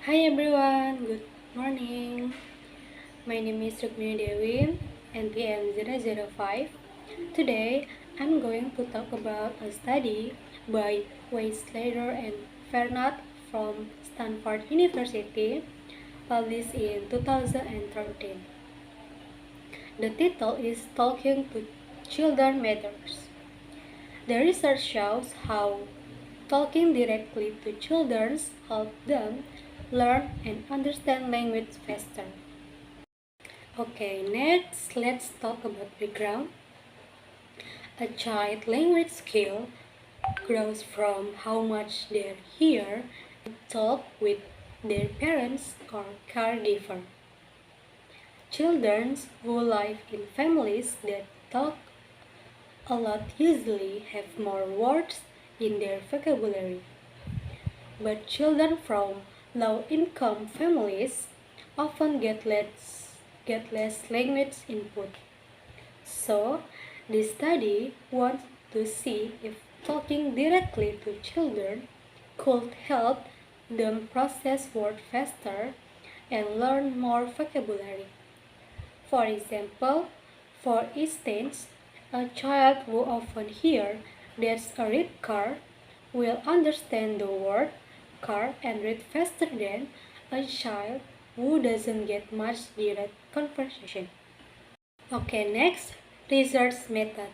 Hi everyone, good morning. My name is Rukmini Dewi, NPM 005. Today, I'm going to talk about a study by Weislader and Fernand from Stanford University, published in 2013. The title is Talking to Children Matters. The research shows how talking directly to children helps them learn and understand language faster. Okay, next let's talk about background. A child language skill grows from how much they hear and talk with their parents or caregiver. Children who live in families that talk a lot usually have more words in their vocabulary. But children from low-income families often get less language input. So, this study wants to see if talking directly to children could help them process words faster and learn more vocabulary. For instance, a child who often hears "that's a red car" will understand the word car and read faster than a child who doesn't get much direct conversation. Okay, next, research method.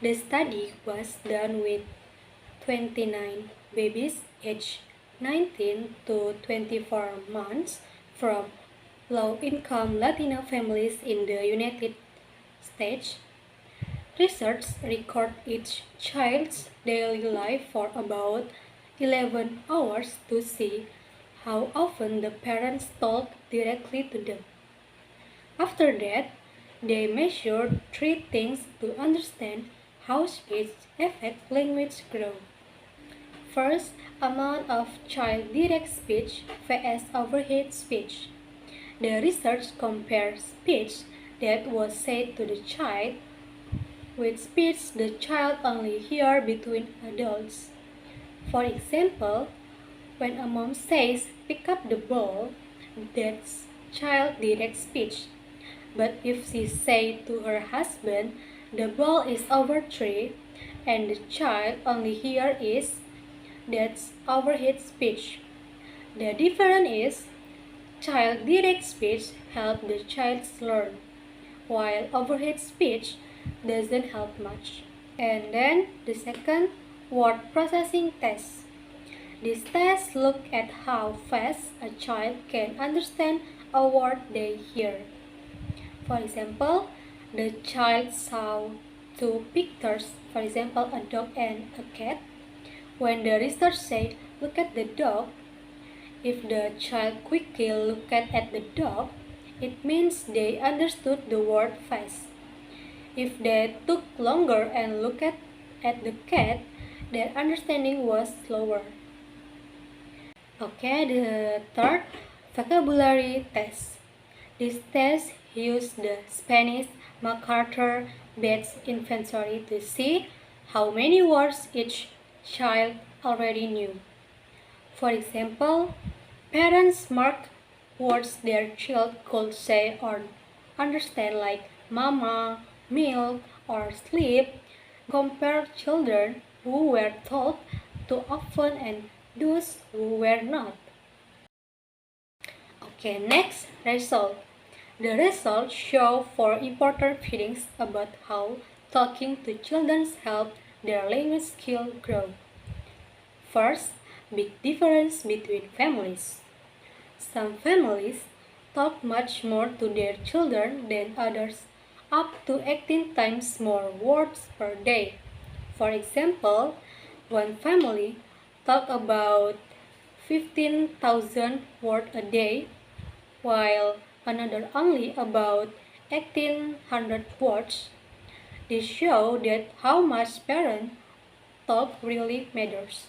The study was done with 29 babies aged 19 to 24 months from low-income Latino families in the United States. Research record each child's daily life for about 11 hours to see how often the parents talk directly to them. After that, they measured three things to understand how speech affects language growth. First, amount of child direct speech vs overheard speech. The research compared speech that was said to the child with speech the child only hears between adults. For example, when a mom says pick up the ball, that's child direct speech. But if she says to her husband the ball is over tree and the child only hears is, that's overheard speech. The difference is child direct speech helps the child learn, while overheard speech doesn't help much. And then the second, word processing test. This test looks at how fast a child can understand a word they hear. For example, the child saw two pictures, for example, a dog and a cat. When the research said, look at the dog, if the child quickly looked at the dog, it means they understood the word fast. If they took longer and looked at the cat, their understanding was slower. Okay, the third, vocabulary test. This test used the Spanish MacArthur Bates inventory to see how many words each child already knew. For example, parents marked words their child could say or understand like mama, milk, or sleep, compared children who were told too often and those who were not. Okay, next, result. The results show four important findings about how talking to children helps their language skill grow. First, big difference between families. Some families talk much more to their children than others, up to 18 times more words per day. For example, one family talk about 15,000 words a day, while another only about 1,800 words. This shows that how much parents talk really matters.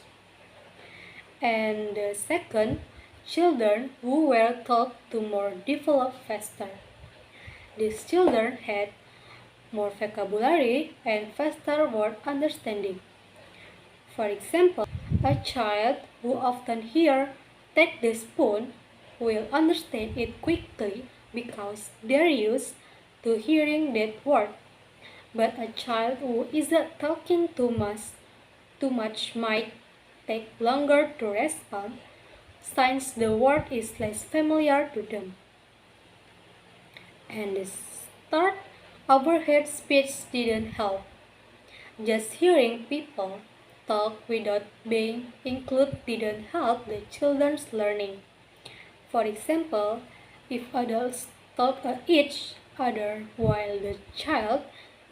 And the second, children who were taught to more develop faster. These children had more vocabulary and faster word understanding. For example, a child who often hears take the spoon will understand it quickly because they're used to hearing that word. But a child who isn't talking too much might take longer to respond since the word is less familiar to them. And the third, overheard speech didn't help. Just hearing people talk without being included didn't help the children's learning. For example, if adults talk at each other while the child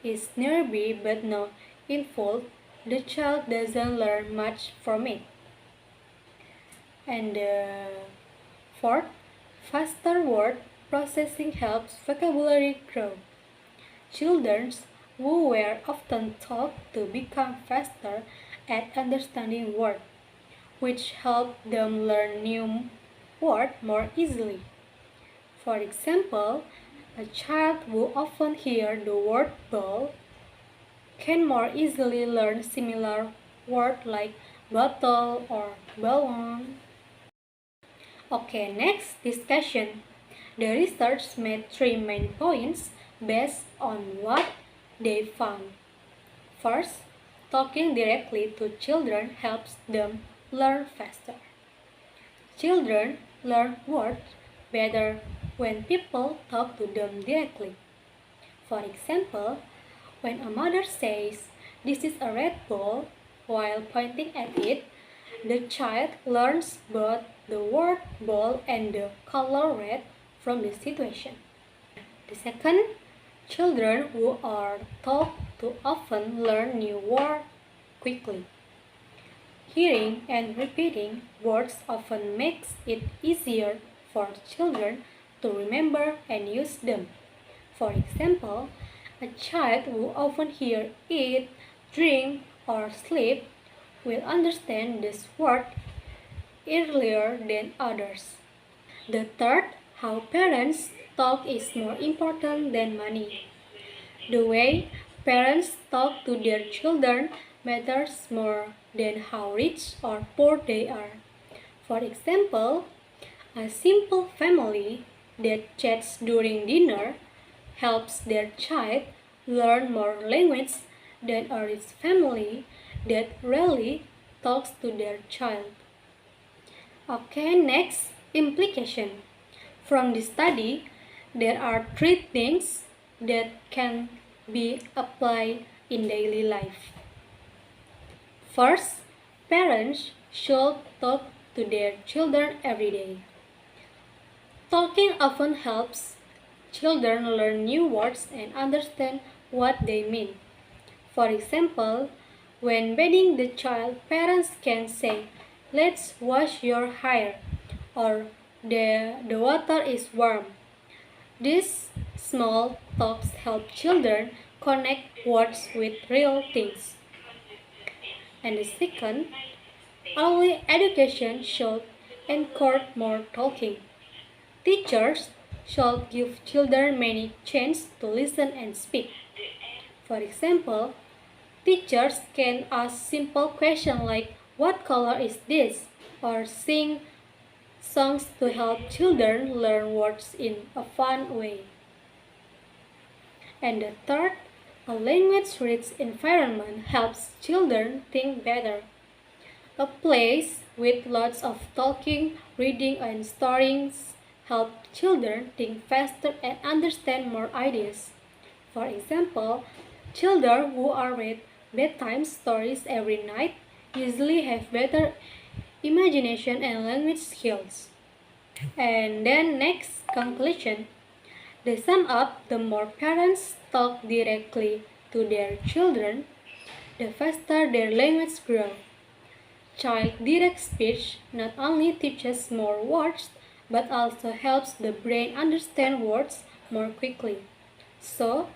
is nearby but not involved, the child doesn't learn much from it. And fourth, faster word processing helps vocabulary grow. Children who were often taught to become faster at understanding words, which help them learn new words more easily. For example, a child who often hears the word ball can more easily learn similar words like bottle or balloon. Okay, next discussion. The research made three main points based on what they found. First, talking directly to children helps them learn faster. Children learn words better when people talk to them directly. For example, when a mother says, "This is a red ball," while pointing at it, the child learns both the word ball and the color red from the situation. The second, children who are taught to often learn new words quickly. Hearing and repeating words often makes it easier for children to remember and use them. For example, a child who often hears eat, drink, or sleep will understand this word earlier than others. The third, how parents talk is more important than money. The way parents talk to their children matters more than how rich or poor they are. For example, a simple family that chats during dinner helps their child learn more language than a rich family that rarely talks to their child. Okay, next, implication. From the study, there are three things that can be applied in daily life. First, parents should talk to their children every day. Talking often helps children learn new words and understand what they mean. For example, when bathing the child, parents can say, "Let's wash your hair," or the water is warm. These small talks help children connect words with real things. And the second, early education should encourage more talking. Teachers should give children many chances to listen and speak. For example, teachers can ask simple questions like, "What color is this?" or sing songs to help children learn words in a fun way. And the third, a language-rich environment helps children think better. A place with lots of talking, reading, and stories help children think faster and understand more ideas. For example, children who are read bedtime stories every night usually have better imagination and language skills. And then next, conclusion. They sum up, the more parents talk directly to their children, the faster their language grows. Child direct speech not only teaches more words, but also helps the brain understand words more quickly. So,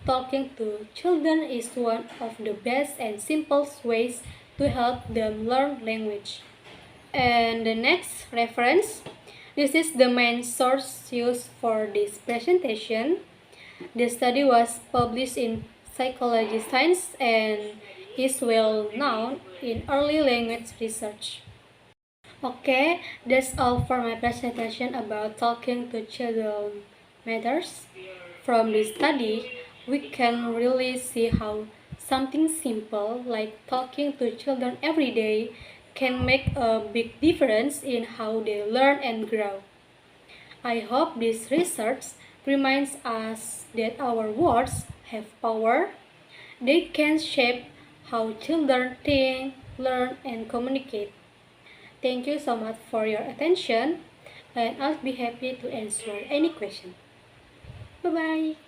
talking to children is one of the best and simplest ways to help them learn language. And the next reference, this is the main source used for this presentation. The study was published in Psychology Science and is well known in early language research. Okay, that's all for my presentation about talking to children matters. From this study, we can really see how something simple like talking to children every day can make a big difference in how they learn and grow. I hope this research reminds us that our words have power. They can shape how children think, learn, and communicate. Thank you so much for your attention, and I'll be happy to answer any question. Bye bye.